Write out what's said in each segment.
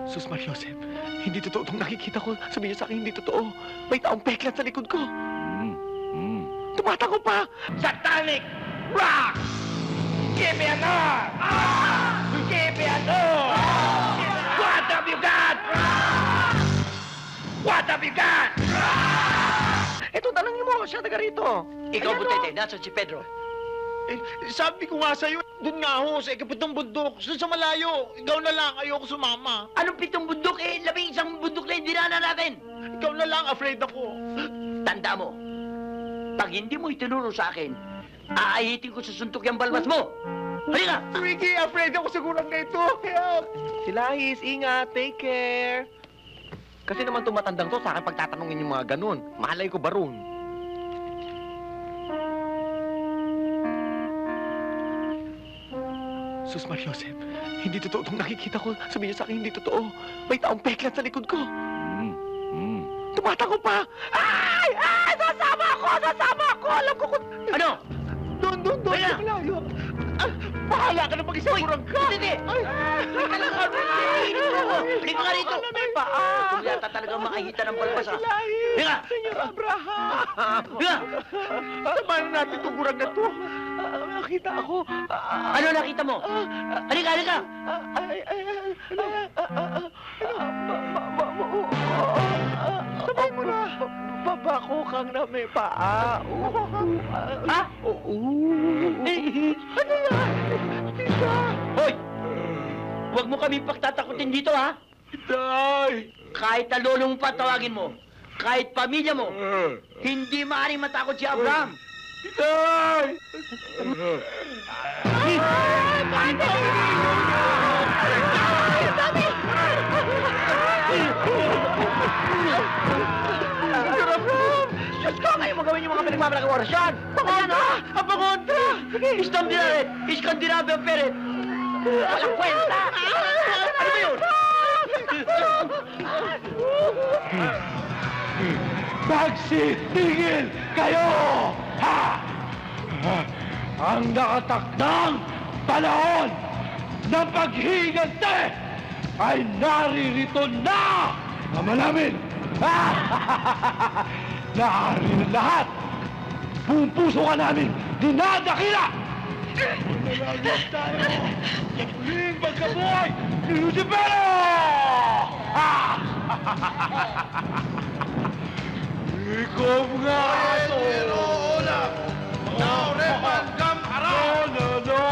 Sus Mariosep, hindi totoo itong nakikita ko. Sabihin niyo sa akin, hindi totoo. May taong peklat sa likod ko. Tumatakbo pa! Satanic Rock! Give me an R! Give me an O! What have you got? What have you got? Eto, tanongin mo, siya taga rito. Ikaw, Butete, nasa si Pedro. Sabi ko nga sa'yo, doon nga ho, sa ikapitong bundok, sa malayo. Ikaw na lang, ayoko sumama. Anong pitong bundok eh? 11 bundok na hindi na natin. Ikaw na lang, afraid ako. Tanda mo, pag hindi mo itinuro sa akin, aahitin ko sa suntok yung balbas mo. Halika! Ricky, afraid ako sa gulang na ito. Help! Silahis, ingat, take care. Kasi naman tumatandang to sa akin pagtatanungin yung mga ganun. Mahalay ko barun. Sus Mariosep, hindi totoo itong nakikita ko. Sabihin niyo sa akin, hindi totoo. May taong peklat sa likod ko. Tumatakbo pa! Ay! Ay! Sasama ako! Sasama ako! Alam ko kung... Ano? Doon, Kaya? sa malayo. Bahala ka na mag-isang ka! Butete! Halika lang ka, Butete! Halika ka rito! May paa! Kung yata talagang makahita ng balbas, ha? Halika! Senyor Abraham! Halika! Samahan na natin itong gurang na to. Nakita ako. Ano nakita mo? Halika, halika! Babako kang na may paa. Ha? Oo. Ano yan? Tita! Hoy! Huwag mo kami pagtatakutin dito, ha? Tay! Kahit na lolo mo pa tawagin mo, kahit pamilya mo, hindi maaaring matakot si Abraham. Tay! Senyor Abraham! Diyos ko, kayo magawin yung mga pinagmamalaki orasyon! Pangontra! Ang pangontra! Istom dinaret! Iskandinabe ang peret! Walang kwenta! Ano ba yun? Magsitigil kayo! Ha! Ang nakatakdang panahon ng paghihigante ay naririto na! Ama namin! Naari na lahat! Buong puso ka namin dinadakila! Manalangin tayo sa muling pagkabuhay ni Lucifero! Ikaw nga ito! Now, Repan, come around! No, no, no!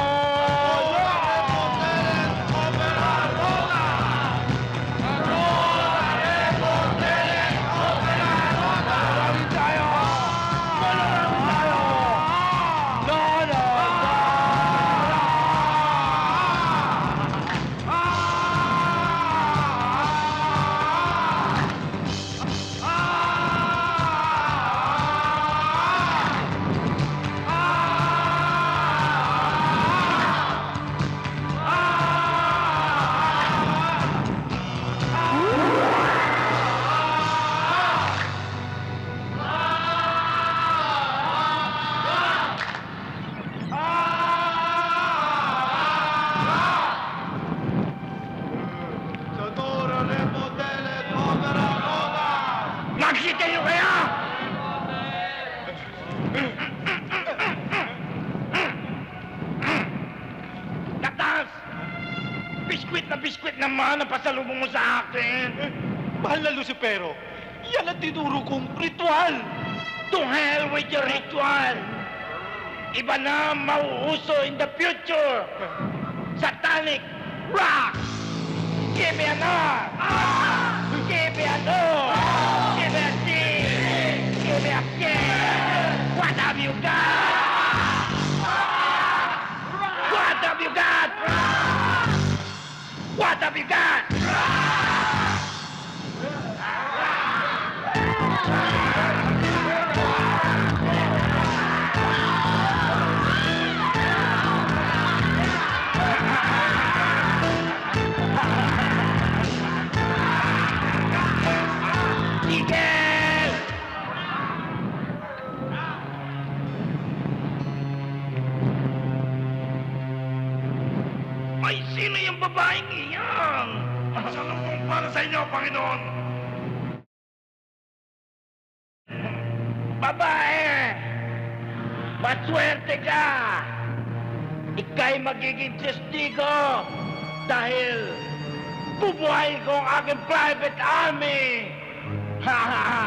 Nagsitayo kaya! Katas! Biskwit naman ang pasalubong mo sa akin! Mahal na Lucifero, yan ang tinuro kong ritual! To hell with your ritual! Iba na ang mauuso in the future! Satanic Rock! Give me an R! Give me an O! Give me a C! Give me a K! What have you got? What have you got? What have you got? Tigil! Ay, sino yung babaeng iyan? Pasalubong para sa inyo, Panginoon. Babae! Maswerte ka! Ika'y magiging testigo dahil bubuhayin ko ang aking private army! Ha ha ha!